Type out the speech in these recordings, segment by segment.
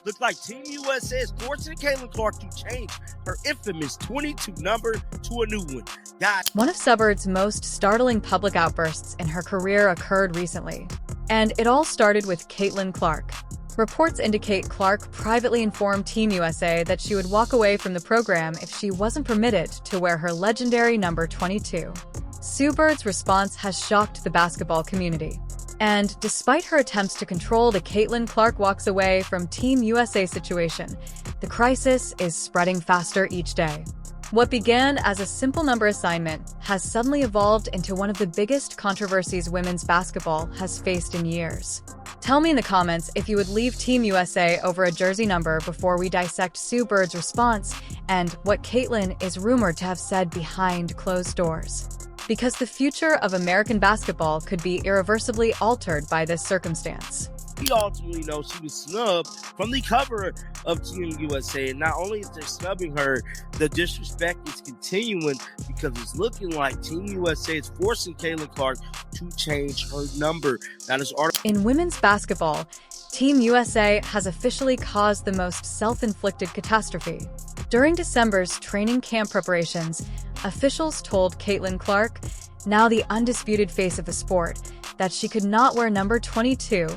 Looks like Team USA is forcing Caitlin Clark to change her infamous 22 number to a new one. Guys, one of Subbird's most startling public outbursts in her career occurred recently, and it all started with Caitlin Clark. Reports indicate Clark privately informed Team USA that she would walk away from the program if she wasn't permitted to wear her legendary number 22. Sue Bird's response has shocked the basketball community. And despite her attempts to control the Caitlin Clark walks away from Team USA situation, the crisis is spreading faster each day. What began as a simple number assignment has suddenly evolved into one of the biggest controversies women's basketball has faced in years. Tell me in the comments if you would leave Team USA over a jersey number before we dissect Sue Bird's response and what Caitlin is rumored to have said behind closed doors. Because the future of American basketball could be irreversibly altered by this circumstance. We ultimately know she was snubbed from the cover of Team USA, and not only is they snubbing her, the disrespect is continuing because it's looking like Team USA is forcing Caitlin Clark to change her number. Now, this article in women's basketball, Team USA has officially caused the most self-inflicted catastrophe. During December's training camp preparations, officials told Caitlin Clark, now the undisputed face of the sport, that she could not wear number 22,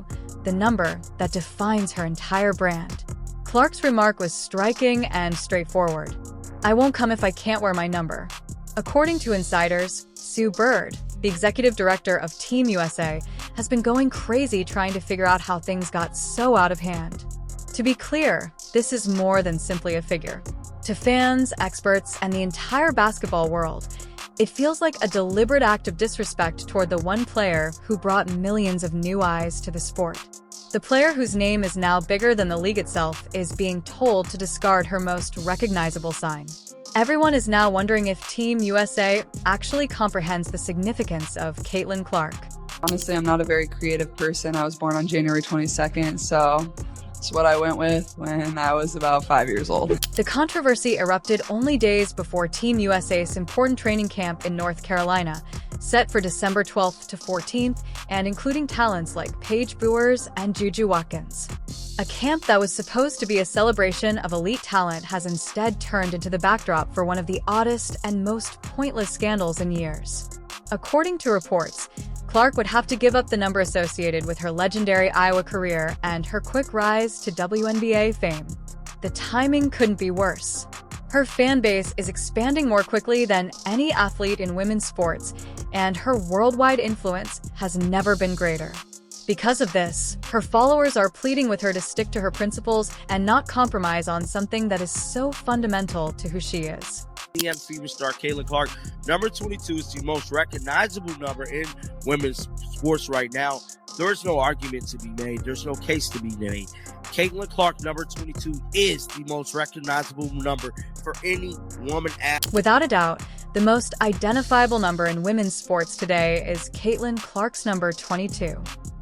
the number that defines her entire brand. Clark's remark was striking and straightforward. I won't come if I can't wear my number. According to insiders, Sue Bird, the executive director of Team USA, has been going crazy trying to figure out how things got so out of hand. To be clear, this is more than simply a figure. To fans, experts, and the entire basketball world, it feels like a deliberate act of disrespect toward the one player who brought millions of new eyes to the sport. The player whose name is now bigger than the league itself is being told to discard her most recognizable sign. Everyone is now wondering if Team USA actually comprehends the significance of Caitlin Clark. Honestly, I'm not a very creative person. I was born on January 22nd, so it's what I went with when I was about 5 years old. The controversy erupted only days before Team USA's important training camp in North Carolina, set for December 12th to 14th, and including talents like Paige Buers and Juju Watkins. A camp that was supposed to be a celebration of elite talent has instead turned into the backdrop for one of the oddest and most pointless scandals in years. According to reports, Clark would have to give up the number associated with her legendary Iowa career and her quick rise to WNBA fame. The timing couldn't be worse. Her fan base is expanding more quickly than any athlete in women's sports, and her worldwide influence has never been greater. Because of this, her followers are pleading with her to stick to her principles and not compromise on something that is so fundamental to who she is. EM Fever star Caitlin Clark, number 22 is the most recognizable number in women's sports right now. There's no argument to be made. There's no case to be made. Caitlin Clark, number 22, is the most recognizable number for any woman athlete. Without a doubt, the most identifiable number in women's sports today is Caitlin Clark's number 22.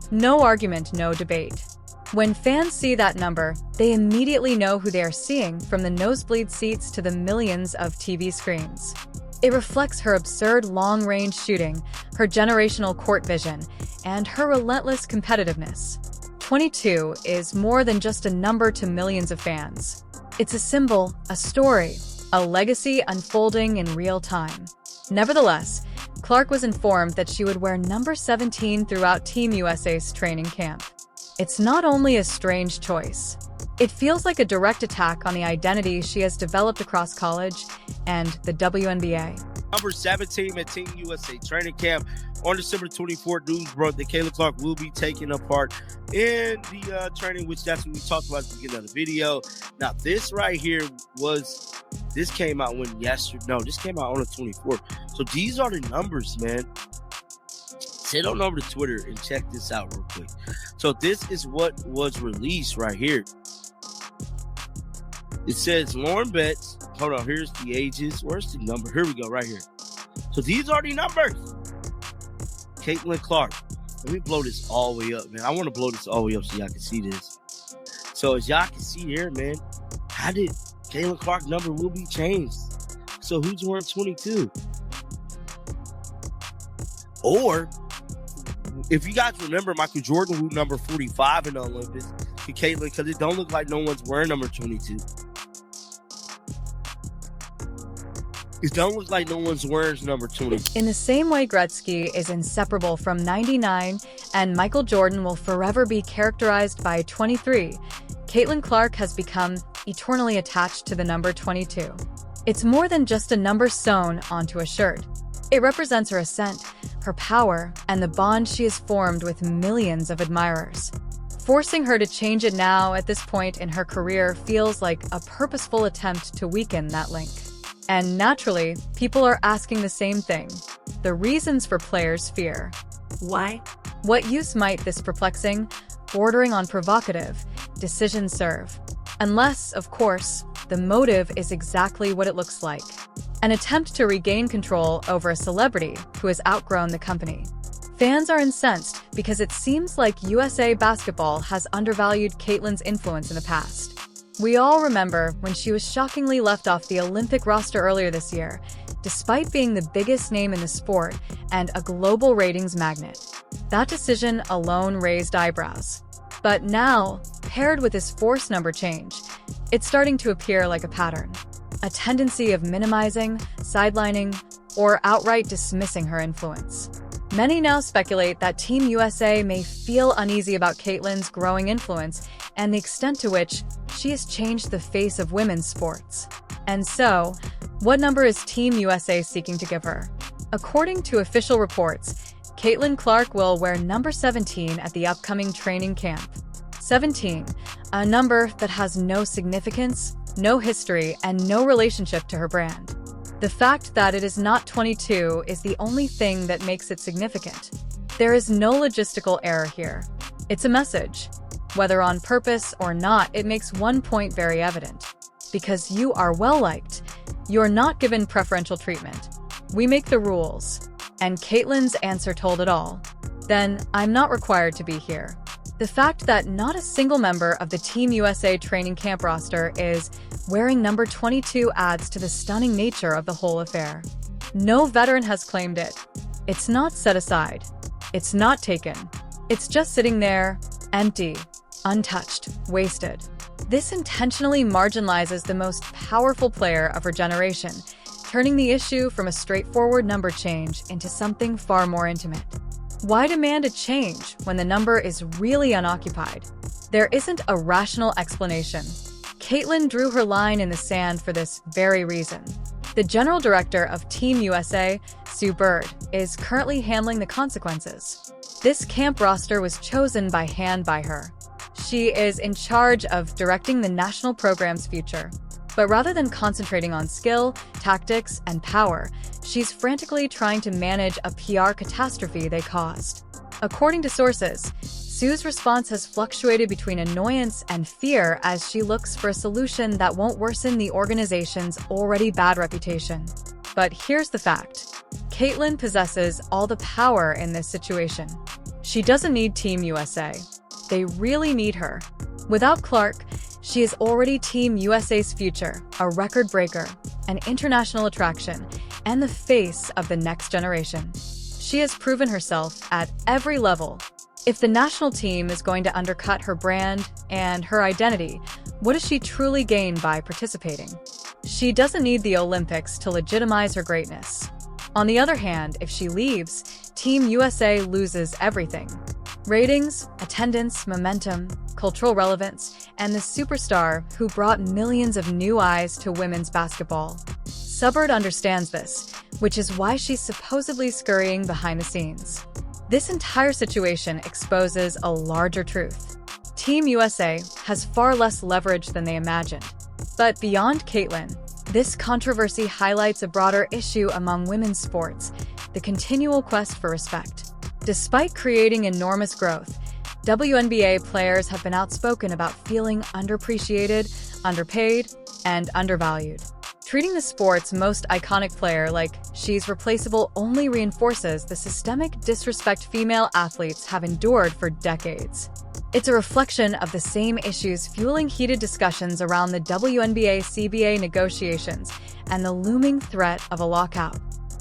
No argument, no debate. When fans see that number, they immediately know who they are seeing, from the nosebleed seats to the millions of TV screens. It reflects her absurd long-range shooting, her generational court vision, and her relentless competitiveness. 22 is more than just a number to millions of fans. It's a symbol, a story, a legacy unfolding in real time. Nevertheless, Clark was informed that she would wear number 17 throughout Team USA's training camp. It's not only a strange choice. It feels like a direct attack on the identity she has developed across college and the WNBA. Number 17 at Team USA training camp on December 24th. News broke that Caitlin Clark will be taking a part in the training, which that's what we talked about at the beginning of the video. Now, this right here this came out this came out on the 24th. So these are the numbers, man. Head on over to Twitter and check this out real quick. So this is what was released right here. It says Lauren Betts. Hold on, here's the ages. Where's the number? Here we go, right here. So these are the numbers. Caitlin Clark. Let me blow this all the way up, man. I want to blow this all the way up so y'all can see this. So as y'all can see here, man, how did Caitlin Clark number will be changed? So who's wearing 22? Or if you guys remember Michael Jordan, who number 45 in the Olympics, Caitlin, because it don't look like no one's wearing number 22. It don't look like no one's wearing number 20. In the same way Gretzky is inseparable from 99 and Michael Jordan will forever be characterized by 23, Caitlin Clark has become eternally attached to the number 22. It's more than just a number sewn onto a shirt. It represents her ascent, her power, and the bond she has formed with millions of admirers. Forcing her to change it now at this point in her career feels like a purposeful attempt to weaken that link. And naturally, people are asking the same thing. The reasons for players' fear. Why? What use might this perplexing, bordering on provocative, decision serve? Unless, of course, the motive is exactly what it looks like. An attempt to regain control over a celebrity who has outgrown the company. Fans are incensed because it seems like USA Basketball has undervalued Caitlin's influence in the past. We all remember when she was shockingly left off the Olympic roster earlier this year, despite being the biggest name in the sport and a global ratings magnet. That decision alone raised eyebrows. But now, paired with this forced number change, it's starting to appear like a pattern. A tendency of minimizing, sidelining, or outright dismissing her influence. Many now speculate that Team USA may feel uneasy about Caitlin's growing influence and the extent to which she has changed the face of women's sports. And so, what number is Team USA seeking to give her? According to official reports, Caitlin Clark will wear number 17 at the upcoming training camp. 17, a number that has no significance, no history, and no relationship to her brand. The fact that it is not 22 is the only thing that makes it significant. There is no logistical error here. It's a message. Whether on purpose or not, it makes one point very evident. Because you are well-liked, you're not given preferential treatment. We make the rules. And Caitlin's answer told it all. Then, I'm not required to be here. The fact that not a single member of the Team USA training camp roster is wearing number 22 adds to the stunning nature of the whole affair. No veteran has claimed it. It's not set aside. It's not taken. It's just sitting there, empty, untouched, wasted. This intentionally marginalizes the most powerful player of her generation, turning the issue from a straightforward number change into something far more intimate. Why demand a change when the number is really unoccupied? There isn't a rational explanation. Caitlin drew her line in the sand for this very reason. The general director of Team USA, Sue Bird, is currently handling the consequences. This camp roster was chosen by hand by her. She is in charge of directing the national program's future. But rather than concentrating on skill, tactics, and power, she's frantically trying to manage a PR catastrophe they caused. According to sources, Sue's response has fluctuated between annoyance and fear as she looks for a solution that won't worsen the organization's already bad reputation. But here's the fact. Caitlin possesses all the power in this situation. She doesn't need Team USA. They really need her. Without Clark, she is already Team USA's future, a record breaker, an international attraction, and the face of the next generation. She has proven herself at every level. If the national team is going to undercut her brand and her identity, what does she truly gain by participating? She doesn't need the Olympics to legitimize her greatness. On the other hand, if she leaves, Team USA loses everything. Ratings, attendance, momentum, cultural relevance, and the superstar who brought millions of new eyes to women's basketball. Subbird understands this, which is why she's supposedly scurrying behind the scenes. This entire situation exposes a larger truth. Team USA has far less leverage than they imagined. But beyond Caitlin, this controversy highlights a broader issue among women's sports, the continual quest for respect. Despite creating enormous growth, WNBA players have been outspoken about feeling underappreciated, underpaid, and undervalued. Treating the sport's most iconic player like she's replaceable only reinforces the systemic disrespect female athletes have endured for decades. It's a reflection of the same issues fueling heated discussions around the WNBA-CBA negotiations and the looming threat of a lockout.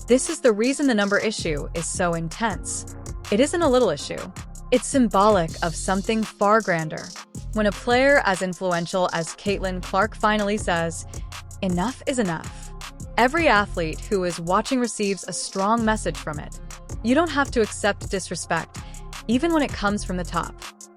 This is the reason the number issue is so intense. It isn't a little issue. It's symbolic of something far grander. when a player as influential as Caitlin Clark finally says, "Enough is enough." Every athlete who is watching receives a strong message from it. You don't have to accept disrespect, even when it comes from the top.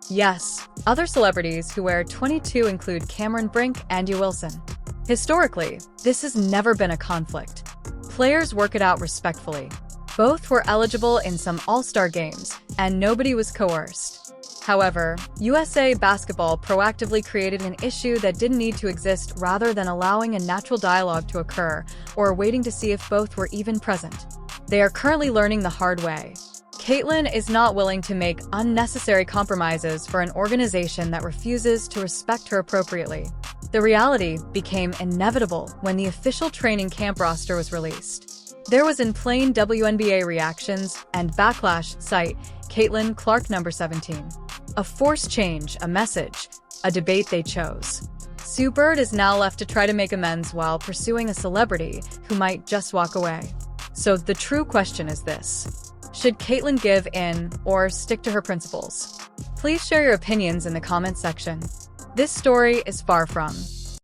Yes, other celebrities who wear 22 include Cameron Brink and Andy Wilson. Historically, this has never been a conflict. Players work it out respectfully. Both were eligible in some All-Star games, and nobody was coerced. However, USA Basketball proactively created an issue that didn't need to exist rather than allowing a natural dialogue to occur or waiting to see if both were even present. They are currently learning the hard way. Caitlin is not willing to make unnecessary compromises for an organization that refuses to respect her appropriately. The reality became inevitable when the official training camp roster was released. There was in plain WNBA reactions and backlash cite Caitlin Clark number 17. A forced change, a message, a debate they chose. Sue Bird is now left to try to make amends while pursuing a celebrity who might just walk away. So the true question is this: should Caitlin give in or stick to her principles? Please share your opinions in the comments section. This story is far from